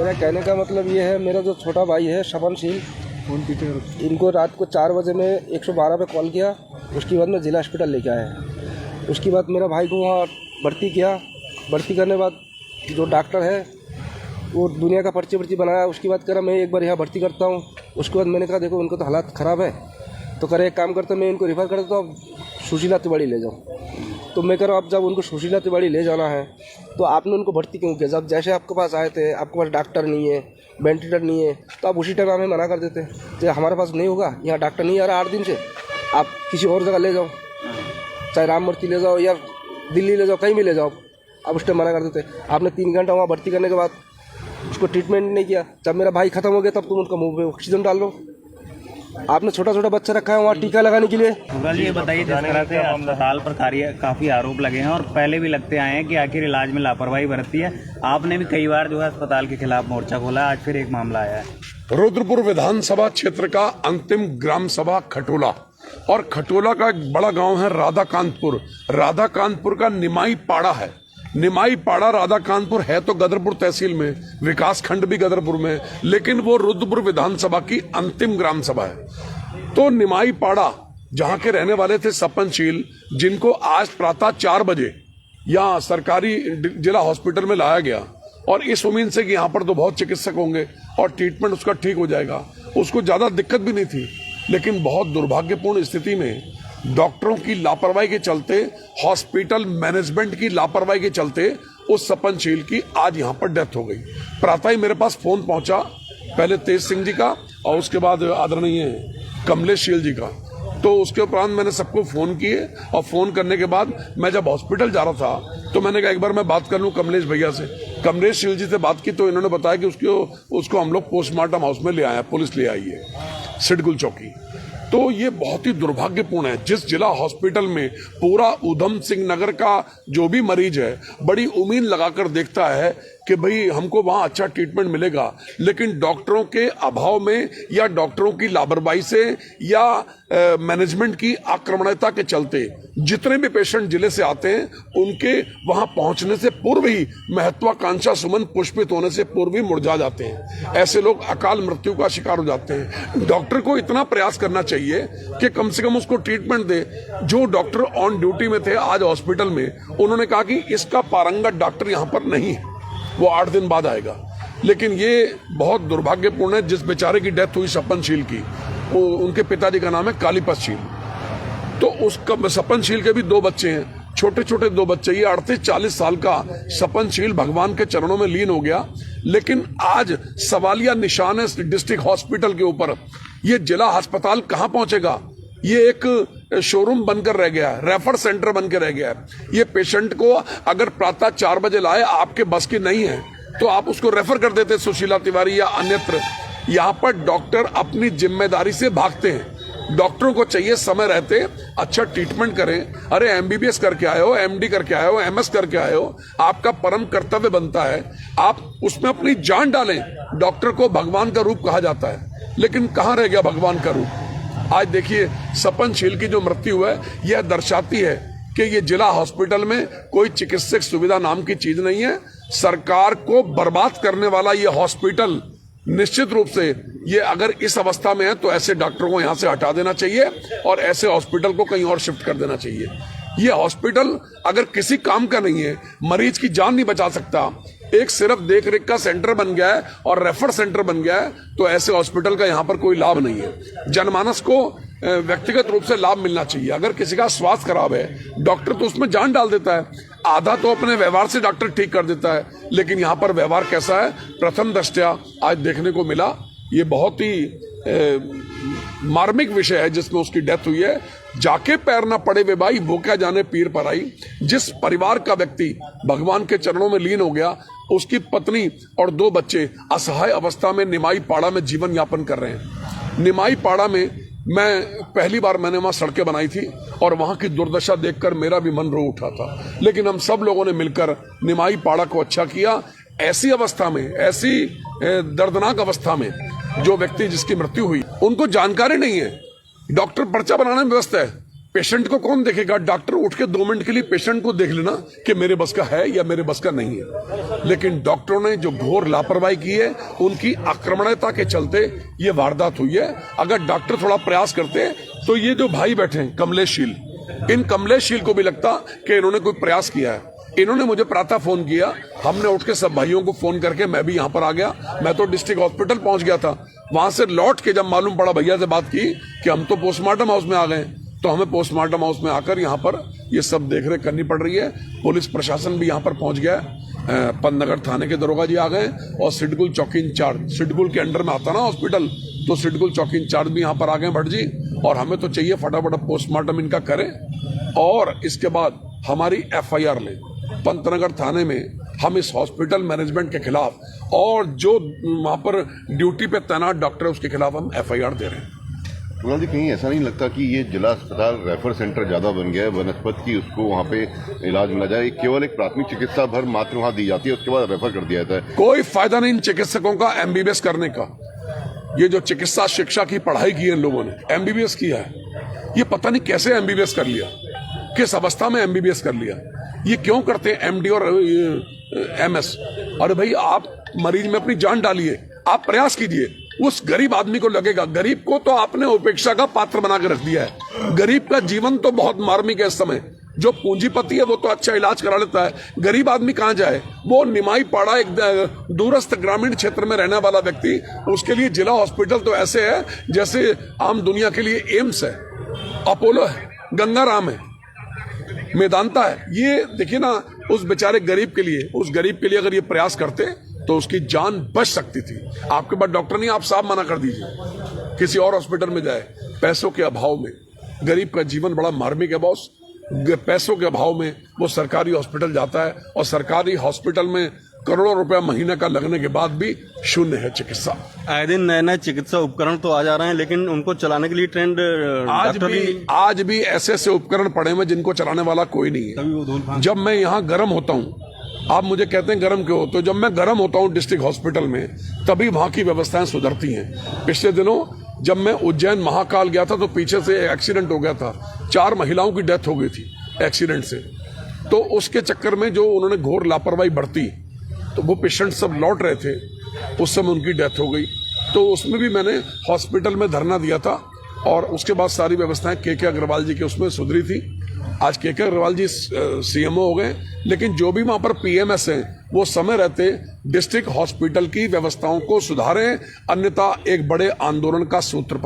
मेरा कहने का मतलब ये है, मेरा जो छोटा भाई है शबनशील, इनको रात को 4 बजे में 112 पे कॉल किया। उसके बाद मैं ज़िला हॉस्पिटल लेके आया। उसके बाद मेरा भाई को वहाँ भर्ती किया। भर्ती करने के बाद जो डॉक्टर है वो दुनिया का पर्ची बनाया। उसके बाद कह रहा मैं एक बार यहाँ भर्ती करता हूँ। उसके बाद मैंने कहा देखो उनको तो हालात ख़राब है, तो करे एक काम करता मैं इनको रिफ़र कर देता हूँ, सुशीला तिवारी ले जाओ। तो मैं कह रहा हूँ अब जब उनको सुशीला तिवारी ले जाना है तो आपने उनको भर्ती क्यों किया? जब जैसे आपके पास आए थे, आपके पास डॉक्टर नहीं है, वेंटिलेटर नहीं है, तो आप उसी टाइम हमें मना कर देते तो हमारे पास नहीं होगा, यहाँ डॉक्टर नहीं आ रहा 8 दिन से, आप किसी और जगह ले जाओ, चाहे राममूर्ति ले जाओ या दिल्ली ले जाओ, कहीं भी ले जाओ। आप उस टाइम मना कर देते। आपने 3 घंटा वहाँ भर्ती करने के बाद उसको ट्रीटमेंट नहीं किया। जब मेरा भाई खत्म हो गया तब तुम उनका मुँह पे ऑक्सीजन डाल लो। आपने छोटा छोटा बच्चा रखा है वहाँ टीका लगाने के लिए। सूरज, ये बताइए, जिस तरह से अस्पताल पर काफी आरोप लगे हैं और पहले भी लगते आए हैं कि आखिर इलाज में लापरवाही बरतती है, आपने भी कई बार जो है अस्पताल के खिलाफ मोर्चा खोला, आज फिर एक मामला आया है। रुद्रपुर विधानसभा क्षेत्र का अंतिम ग्राम सभा खटोला, और खटोला का एक बड़ा गांव है राधाकांतपुर। राधाकांतपुर का निमाई पाड़ा है। निमाई पाड़ा राधाकांतपुर है तो गदरपुर तहसील में, विकास खंड भी गदरपुर में, लेकिन वो रुद्रपुर विधानसभा की अंतिम ग्राम सभा है। तो निमाई पाड़ा जहां के रहने वाले थे सपनशील, जिनको आज प्रातः 4 बजे यहाँ सरकारी जिला हॉस्पिटल में लाया गया और इस उम्मीद से कि यहाँ पर तो बहुत चिकित्सक होंगे और ट्रीटमेंट उसका ठीक हो जाएगा। उसको ज्यादा दिक्कत भी नहीं थी, लेकिन बहुत दुर्भाग्यपूर्ण स्थिति में डॉक्टरों की लापरवाही के चलते, हॉस्पिटल मैनेजमेंट की लापरवाही के चलते उस सपनशील की आज यहां पर डेथ हो गई। प्रातः ही मेरे पास फोन पहुंचा, पहले तेज सिंह जी का और उसके बाद आदरणीय कमलेश शील जी का। तो उसके उपरांत मैंने सबको फोन किए और फोन करने के बाद मैं जब हॉस्पिटल जा रहा था तो मैंने कहा एक बार मैं बात कर लूं कमलेश भैया से। कमलेश शील जी से बात की तो इन्होंने बताया कि उसको हम लोग पोस्टमार्टम हाउस में ले आए, पुलिस ले आई है सिडकुल चौकी। तो ये बहुत ही दुर्भाग्यपूर्ण है। जिस जिला हॉस्पिटल में पूरा उधम सिंह नगर का जो भी मरीज है बड़ी उम्मीद लगाकर देखता है कि भाई हमको वहां अच्छा ट्रीटमेंट मिलेगा, लेकिन डॉक्टरों के अभाव में या डॉक्टरों की लापरवाही से या मैनेजमेंट की आक्रामकता के चलते जितने भी पेशेंट जिले से आते हैं उनके वहां पहुंचने से पूर्व ही महत्वाकांक्षा सुमन पुष्पित होने से पूर्व ही मुरझा जाते हैं। ऐसे लोग अकाल मृत्यु का शिकार हो जाते हैं। डॉक्टर को इतना प्रयास करना चाहिए कि कम से कम उसको ट्रीटमेंट दे। जो डॉक्टर ऑन ड्यूटी में थे आज हॉस्पिटल में, उन्होंने कहा कि इसका पारंगत डॉक्टर यहां पर नहीं है, वो 8 दिन बाद आएगा। लेकिन ये बहुत दुर्भाग्यपूर्ण है। जिस बेचारे की डेथ हुई सपनशील की, उनके पिताजी का नाम है कालीपतशील। तो उसका सपनशील के भी 2 बच्चे हैं, छोटे छोटे 2 बच्चे। ये 38-40 साल का सपनशील भगवान के चरणों में लीन हो गया। लेकिन आज सवालिया निशान है डिस्ट्रिक्ट हॉस्पिटल के ऊपर। ये जिला अस्पताल कहां पहुंचेगा? ये एक शोरूम बनकर रह गया है, रेफर सेंटर बनकर रह गया है। ये पेशेंट को अगर प्रातः 4 बजे लाए, आपके बस की नहीं है तो आप उसको रेफर कर देते सुशीला तिवारी या अन्यत्र। यहाँ पर डॉक्टर अपनी जिम्मेदारी से भागते हैं। डॉक्टरों को चाहिए समय रहते अच्छा ट्रीटमेंट करें। अरे MBBS करके आए हो, MD करके आए हो, MS करके आए हो, आपका परम कर्तव्य बनता है आप उसमें अपनी जान डालें। डॉक्टर को भगवान का रूप कहा जाता है, लेकिन कहाँ रह गया भगवान का रूप? आज देखिए सपनशील की जो मृत्यु है यह दर्शाती है कि ये जिला हॉस्पिटल में कोई चिकित्सक सुविधा नाम की चीज नहीं है। सरकार को बर्बाद करने वाला ये हॉस्पिटल निश्चित रूप से ये अगर इस अवस्था में है तो ऐसे डॉक्टरों को यहां से हटा देना चाहिए और ऐसे हॉस्पिटल को कहीं और शिफ्ट कर देना चाहिए। ये हॉस्पिटल अगर किसी काम का नहीं है, मरीज की जान नहीं बचा सकता, एक सिर्फ देख रेख का सेंटर बन गया है और रेफर सेंटर बन गया है, तो ऐसे हॉस्पिटल का यहां पर कोई लाभ नहीं है। जनमानस को व्यक्तिगत रूप से लाभ मिलना चाहिए। अगर किसी का स्वास्थ्य खराब है, डॉक्टर तो उसमें जान डाल देता है, आधा तो अपने व्यवहार से डॉक्टर ठीक कर देता है, लेकिन यहां पर व्यवहार कैसा है प्रथम दृष्टया आज देखने को मिला। ये बहुत ही मार्मिक विषय है जिसमें उसकी डेथ हुई है। जाके पैर ना पड़े वे भाई, भूखा जाने पीर पर आई। जिस परिवार का व्यक्ति भगवान के चरणों में लीन हो गया, उसकी पत्नी और 2 बच्चे असहाय अवस्था में निमाई पाड़ा में जीवन यापन कर रहे हैं। निमाई पाड़ा में पहली बार मैंने वहां सड़कें बनाई थी और वहां की दुर्दशा देखकर मेरा भी मन रो उठा था, लेकिन हम सब लोगों ने मिलकर निमाई पाड़ा को अच्छा किया। ऐसी अवस्था में, ऐसी दर्दनाक अवस्था में जो व्यक्ति जिसकी मृत्यु हुई, उनको जानकारी नहीं है। डॉक्टर पर्चा बनाने में व्यस्त है, पेशेंट को कौन देखेगा? डॉक्टर उठ के 2 मिनट के लिए पेशेंट को देख लेना कि मेरे बस का है या मेरे बस का नहीं है। लेकिन डॉक्टरों ने जो घोर लापरवाही की है, उनकी आक्रमणता के चलते ये वारदात हुई है। अगर डॉक्टर थोड़ा प्रयास करते तो ये जो भाई बैठे हैं कमलेशशील, इन कमलेशशील को भी लगता कि इन्होंने कोई प्रयास किया है। इन्होंने मुझे प्रातः फोन किया, हमने उठ के सब भाइयों को फोन करके मैं भी यहाँ पर आ गया। मैं तो डिस्ट्रिक्ट हॉस्पिटल पहुंच गया था। वहां से लौट के जब मालूम पड़ा, भैया से बात की कि हम तो पोस्टमार्टम हाउस में आ गए, तो हमें पोस्टमार्टम हाउस में आकर यहाँ पर ये सब देखरेख करनी पड़ रही है। पुलिस प्रशासन भी यहाँ पर पहुंच गया है। पंतनगर थाने के दरोगा जी आ गए और सिडकुल चौकी इंचार्ज, सिडकुल के अंडर में आता ना हॉस्पिटल, तो सिडकुल चौकी इंचार्ज भी यहाँ पर आ गए भट्ट जी। और हमें तो चाहिए फटाफट पोस्टमार्टम इनका करें और इसके बाद हमारी FIR लें पंतनगर थाने में। हम इस हॉस्पिटल मैनेजमेंट के खिलाफ और जो वहां पर ड्यूटी पे तैनात डॉक्टर है उसके खिलाफ हम FIR दे रहे हैं। कुणाल जी, कहीं ऐसा नहीं लगता कि ये जिला अस्पताल रेफर सेंटर ज्यादा बन गया है बनस्पत की उसको वहाँ पे इलाज मिला जाए? केवल एक प्राथमिक चिकित्सा भर मात्र वहाँ दी जाती है, उसके बाद रेफर कर दिया जाता है। कोई फायदा नहीं इन चिकित्सकों का MBBS करने का। ये जो चिकित्सा शिक्षा की पढ़ाई की है इन लोगों ने, MBBS किया है, ये पता नहीं कैसे MBBS कर लिया, किस अवस्था में MBBS कर लिया। ये क्यों करते हैं MD और MS? अरे भाई, आप मरीज में अपनी जान डालिए, आप प्रयास कीजिए। उस गरीब आदमी को लगेगा, गरीब को तो आपने उपेक्षा का पात्र बना के रख दिया है। गरीब का जीवन तो बहुत मार्मिक है इस समय। जो पूंजीपति है वो तो अच्छा इलाज करा लेता है, गरीब आदमी कहाँ जाए? वो निमाई पाड़ा एक दूरस्थ ग्रामीण क्षेत्र में रहने वाला व्यक्ति, उसके लिए जिला हॉस्पिटल तो ऐसे है जैसे आम दुनिया के लिए एम्स है, अपोलो है, गंगाराम है, मेदांता है। ये देखिए ना, उस बेचारे गरीब के लिए, उस गरीब के लिए अगर ये प्रयास करते तो उसकी जान बच सकती थी। आपके पास डॉक्टर नहीं, आप साफ मना कर दीजिए, किसी और हॉस्पिटल में जाए। पैसों के अभाव में गरीब का जीवन बड़ा मार्मिक है बॉस। पैसों के अभाव में वो सरकारी हॉस्पिटल जाता है और सरकारी हॉस्पिटल में करोड़ों रुपया महीने का लगने के बाद भी शून्य है चिकित्सा। आए दिन नए नए चिकित्सा उपकरण तो आ जा रहे हैं, लेकिन उनको चलाने के लिए ट्रेंड आज भी ऐसे ऐसे उपकरण पड़े हुए जिनको चलाने वाला कोई नहीं है। जब मैं यहाँ गर्म होता हूँ, आप मुझे कहते हैं गर्म क्यों? तो जब मैं गर्म होता हूँ डिस्ट्रिक्ट हॉस्पिटल में, तभी वहां की व्यवस्थाएं सुधरती हैं। पिछले दिनों जब मैं उज्जैन महाकाल गया था तो पीछे से एक्सीडेंट हो गया था, 4 महिलाओं की डेथ हो गई थी एक्सीडेंट से। तो उसके चक्कर में जो उन्होंने घोर लापरवाही बरती, तो वो पेशेंट सब लौट रहे थे, उस समय उनकी डेथ हो गई। तो उसमें भी मैंने हॉस्पिटल में धरना दिया था और उसके बाद सारी व्यवस्थाएं KK अग्रवाल जी के उसमें सुधरी थी। आज KK अग्रवाल जी CMO हो गए, लेकिन जो भी वहां पर PMS हैं वो समय रहते डिस्ट्रिक्ट हॉस्पिटल की व्यवस्थाओं को सुधारें, अन्यथा एक बड़े आंदोलन का सूत्रपात